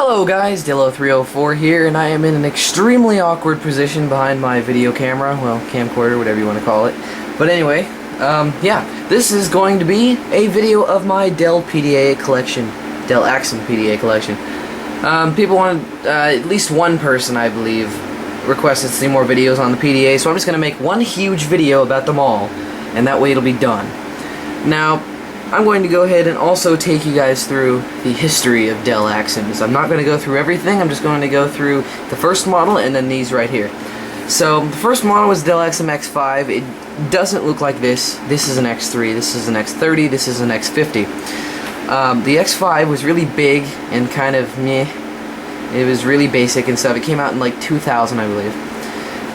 Hello guys, Dell304 here, and I am in an extremely awkward position behind my video camera, well, camcorder, whatever you want to call it. But anyway, yeah, this is going to be a video of my Dell PDA collection, Dell Axim PDA collection. People want, at least one person, I believe, requested to see more videos on the PDA, so I'm just going to make one huge video about them all, and that way it'll be done. Now, I'm going to go ahead and also take you guys through the history of Dell Axims. I'm not going to go through everything, I'm just going to go through the first model and then these right here. So, the first model was Dell Axim X5. It doesn't look like this. This is an X3, this is an X30, this is an X50. The X5 was really big and kind of meh. It was really basic and stuff. It came out in like 2000, I believe.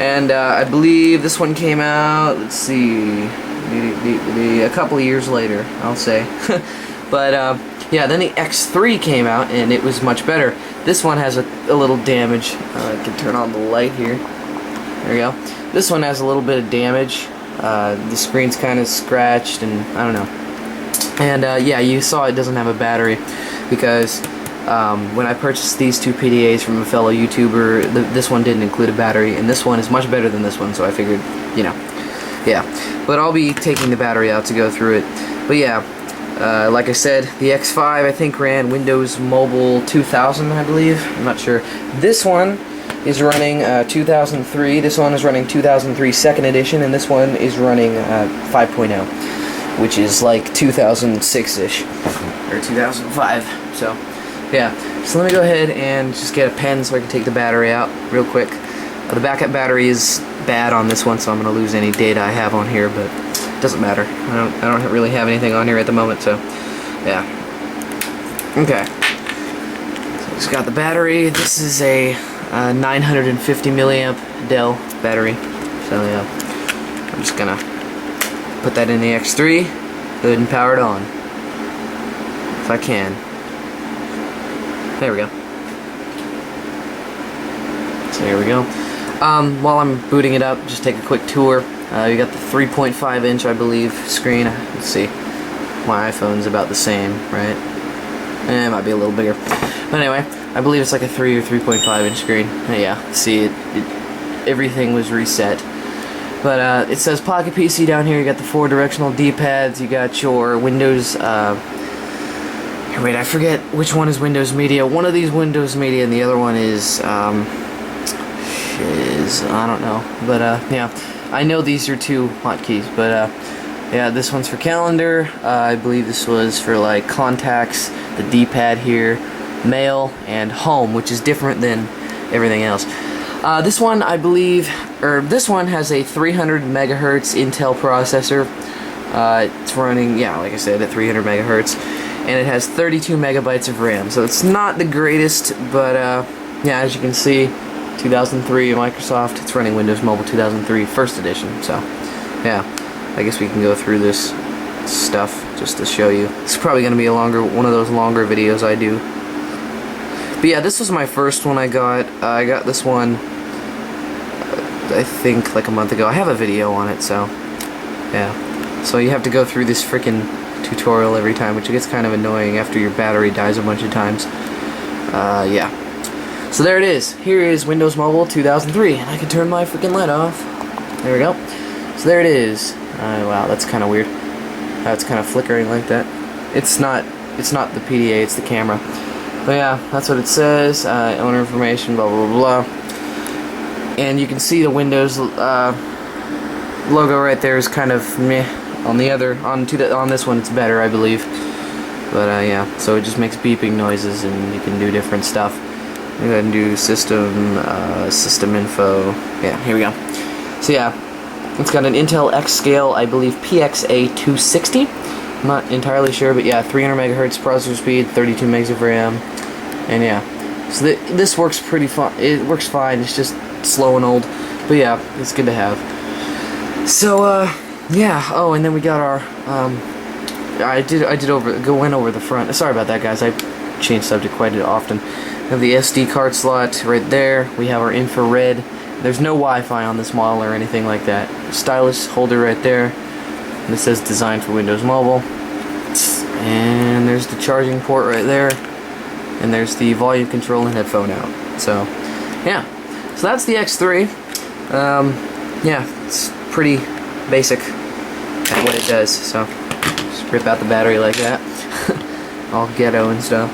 And I believe this one came out, let's see, a couple of years later, I'll say. But yeah, then the X3 came out and it was much better. This one has a little damage. I can turn on the light here. There we go. This one has a little bit of damage. The screen's kind of scratched and I don't know. And yeah, you saw it doesn't have a battery because when I purchased these two PDAs from a fellow YouTuber, this one didn't include a battery, and this one is much better than this one, so I figured, you know. Yeah, but I'll be taking the battery out to go through it. But yeah, like I said, the X5 I think ran Windows Mobile 2000, I believe. I'm not sure. This one is running 2003. This one is running 2003 Second Edition, and this one is running 5.0, which is like 2006-ish or 2005. So yeah. So let me go ahead and just get a pen so I can take the battery out real quick. The backup battery is bad on this one, so I'm going to lose any data I have on here, but it doesn't matter. I don't really have anything on here at the moment, so yeah. Okay. So just got the battery. This is a 950 milliamp Dell battery. So yeah, I'm just gonna put that in the X3, go ahead and power it on. If I can. There we go. So here we go. While I'm booting it up, just take a quick tour. You got the 3.5 inch, I believe, screen. Let's see. My iPhone's about the same, right? It might be a little bigger. But anyway, I believe it's like a 3 or 3.5 inch screen. Yeah, see, everything was reset. But it says Pocket PC down here. You got the 4 directional D-pads. You got your Windows. Wait, I forget which one is Windows Media. One of these Windows Media, and the other one is I don't know, but yeah, I know these are two hotkeys, but yeah, this one's for calendar. I believe this was for like contacts, the D-pad here, mail, and home, which is different than everything else. This one, I believe, this one has a 300 megahertz Intel processor. It's running, yeah, like I said, at 300 megahertz, and it has 32 megabytes of RAM. So it's not the greatest, but yeah, as you can see, 2003 Microsoft, it's running Windows Mobile 2003 First Edition, so yeah, I guess we can go through this stuff just to show you. It's probably going to be a one of those longer videos I do. But yeah, this was my first one I got. I got this one, I think, like a month ago. I have a video on it, so yeah. So you have to go through this freaking tutorial every time, which gets kind of annoying after your battery dies a bunch of times. Yeah. So there it is. Here is Windows Mobile 2003, and I can turn my freaking light off. There we go. So there it is. Wow, that's kind of weird. It's kind of flickering like that. It's not the PDA, it's the camera. But yeah, that's what it says. Owner information, blah blah blah. And you can see the Windows logo right there is kind of meh. On this one, it's better, I believe. But yeah, so it just makes beeping noises, and you can do different stuff. Go ahead and do system info. Yeah, here we go. So yeah, it's got an Intel X scale, I believe PXA 260. I'm not entirely sure, but yeah, 300 megahertz processor speed, 32 megs of RAM, and yeah. So this works pretty fine. It works fine. It's just slow and old, but yeah, it's good to have. So yeah. Oh, and then we got our I went over the front. Sorry about that, guys. I change subject quite often. We have the SD card slot right there. We have our infrared. There's no Wi-Fi on this model or anything like that. Stylus holder right there. And it says designed for Windows Mobile. And there's the charging port right there. and there's the volume control and headphone out. So, yeah. So that's the X3. Yeah, it's pretty basic at what it does. So, just rip out the battery like that. All ghetto and stuff.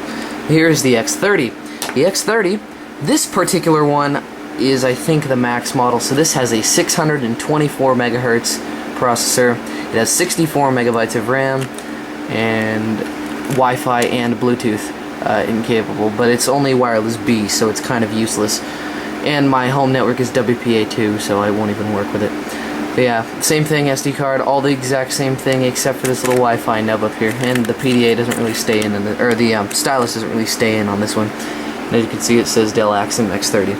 Here's the X30. The X30, this particular one is, I think, the max model. So this has a 624 megahertz processor. It has 64 megabytes of RAM and Wi-Fi and Bluetooth incapable, but it's only wireless B, so it's kind of useless. And my home network is WPA2, so I won't even work with it. But yeah, same thing, SD card, all the exact same thing except for this little Wi-Fi nub up here, and the PDA doesn't really stay in, or the stylus doesn't really stay in on this one. And as you can see, it says Dell Axim X30.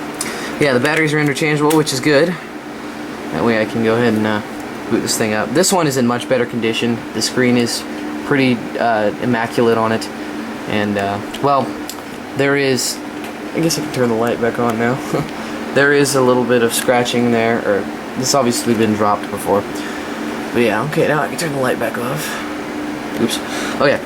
Yeah, the batteries are interchangeable, which is good. That way I can go ahead and boot this thing up. This one is in much better condition. The screen is pretty immaculate on it, and well, there is, I guess I can turn the light back on now. There is a little bit of scratching there, or this obviously been dropped before. But yeah, okay, now I can turn the light back off. Oops. Oh yeah.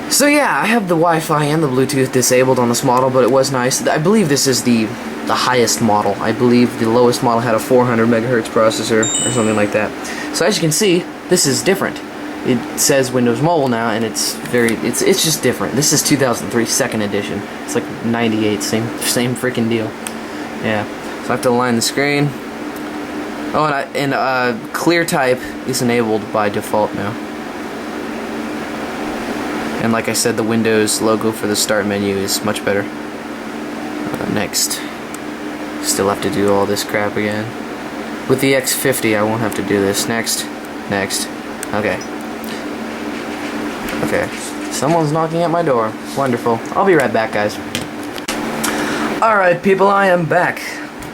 So yeah, I have the Wi-Fi and the Bluetooth disabled on this model, but it was nice. I believe this is the highest model. I believe the lowest model had a 400 megahertz processor or something like that. So as you can see, this is different. It says Windows Mobile now, and it's just different. This is 2003 second edition. It's like 98, same freaking deal. Yeah. So I have to align the screen. Oh, and clear type is enabled by default now. And like I said, the Windows logo for the start menu is much better. Next. Still have to do all this crap again. With the X50, I won't have to do this. Next. Next. Okay. Okay. Someone's knocking at my door. Wonderful. I'll be right back, guys. Alright, people, I am back.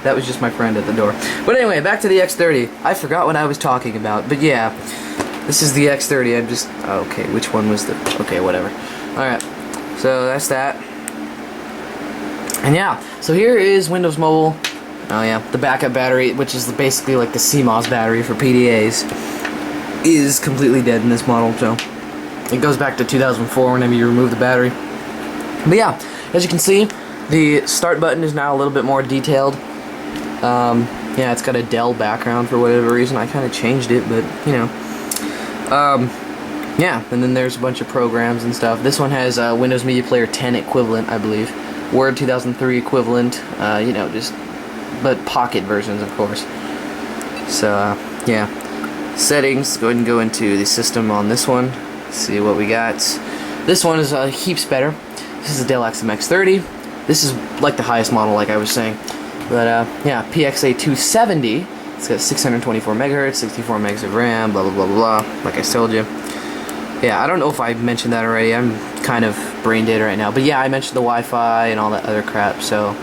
That was just my friend at the door. But anyway, back to the X30. I forgot what I was talking about, but yeah. This is the X30. I'm just... okay, which one was the... okay, whatever. Alright, so that's that. And yeah, so here is Windows Mobile. Oh yeah, the backup battery, which is basically like the CMOS battery for PDAs, is completely dead in this model, so... it goes back to 2004 whenever you remove the battery. But yeah, as you can see, the start button is now a little bit more detailed. Yeah, it's got a Dell background for whatever reason. I kind of changed it, but, you know. Yeah, and then there's a bunch of programs and stuff. This one has Windows Media Player 10 equivalent, I believe. Word 2003 equivalent, you know, just, but pocket versions, of course. So, yeah. Settings, go ahead and go into the system on this one. See what we got. This one is heaps better. This is a Dell Axim X30. This is like the highest model, like I was saying. But yeah, PXA 270. It's got 624 megahertz, 64 megs of RAM, blah blah blah blah blah. Like I told you. Yeah, I don't know if I mentioned that already. I'm kind of brain dead right now. But yeah, I mentioned the Wi-Fi and all that other crap. So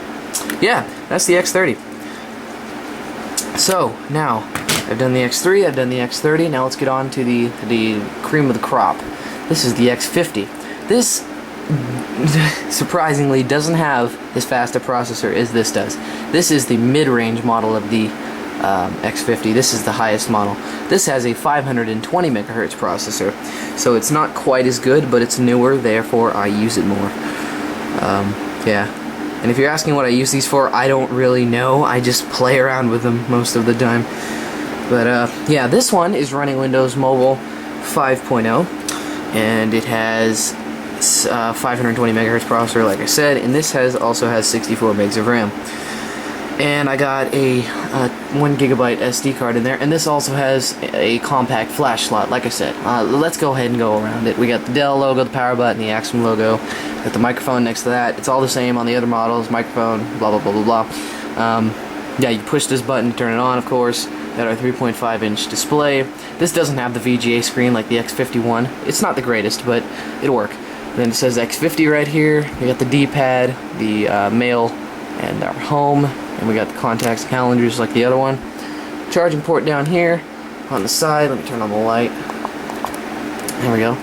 yeah, that's the X30. So now I've done the X3, I've done the X30. Now let's get on to the cream of the crop. This is the X50. This surprisingly doesn't have as fast a processor as this does. This is the mid-range model of the X50. This is the highest model. This has a 520 megahertz processor, so it's not quite as good, but it's newer, therefore I use it more. Yeah. And if you're asking what I use these for, I don't really know. I just play around with them most of the time. But yeah, this one is running Windows Mobile 5.0, and it has 520 megahertz processor, like I said, and this also has 64 megs of RAM. And I got a 1 gigabyte SD card in there, and this also has a compact flash slot, like I said. Let's go ahead and go around it. We got the Dell logo, the power button, the Axim logo, got the microphone next to that. It's all the same on the other models, microphone, blah blah blah blah blah. Yeah, you push this button to turn it on, of course. Got our 3.5-inch display. This doesn't have the VGA screen like the X51. It's not the greatest, but it'll work. Then it says X50 right here. We got the D-pad, the mail, and our home. And we got the contacts, calendars like the other one. Charging port down here on the side. Let me turn on the light. There we go.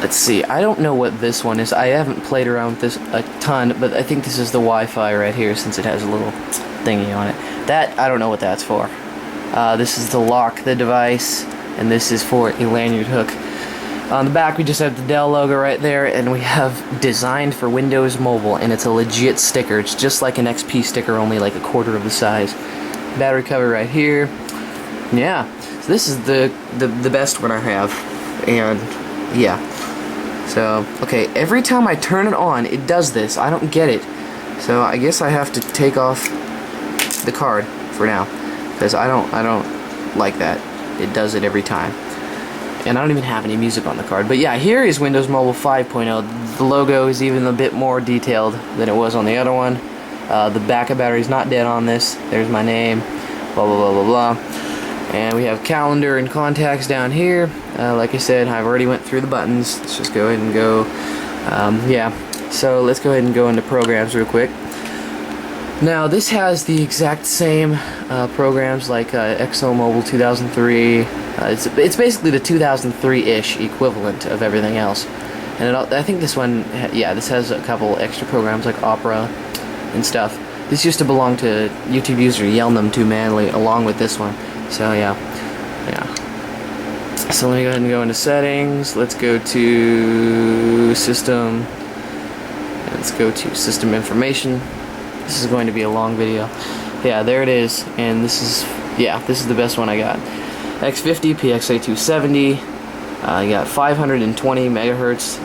Let's see. I don't know what this one is. I haven't played around with this a ton, but I think this is the Wi-Fi right here since it has a little thingy on it. That, I don't know what that's for. This is to lock the device, and this is for a lanyard hook. On the back we just have the Dell logo right there, and we have designed for Windows Mobile, and it's a legit sticker. It's just like an XP sticker, only like a quarter of the size. Battery cover right here. Yeah, so this is the best one I have, and yeah. So, okay, every time I turn it on, it does this. I don't get it. So I guess I have to take off the card for now, because I don't like that. It does it every time. And I don't even have any music on the card. But yeah, here is Windows Mobile 5.0. The logo is even a bit more detailed than it was on the other one. The backup battery is not dead on this. There's my name, blah, blah, blah, blah, blah. And we have calendar and contacts down here. Like I said, I've already went through the buttons. Let's just go ahead and go. Yeah, so let's go ahead and go into programs real quick. Now this has the exact same programs like ExoMobile 2003. It's basically the 2003-ish equivalent of everything else. And I think this one, yeah, this has a couple extra programs like Opera and stuff. This used to belong to YouTube user Yelnam Too Manly along with this one. So yeah. So let me go ahead and go into settings. Let's go to system. Let's go to system information. This is going to be a long video. Yeah, there it is, and this is the best one I got. X50 PXA270. You got 520 megahertz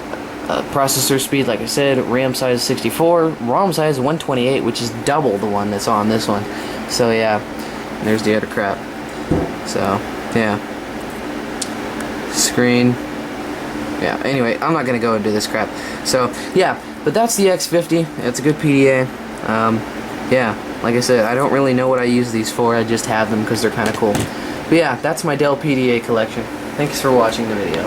processor speed, like I said. RAM size 64. ROM size 128, which is double the one that's on this one. So yeah, and there's the other crap. So yeah, screen. Yeah. Anyway, I'm not gonna go into this crap. So yeah, but that's the X50. It's a good PDA. Yeah, like I said, I don't really know what I use these for. I just have them because they're kind of cool. But yeah, that's my Dell PDA collection. Thanks for watching the video.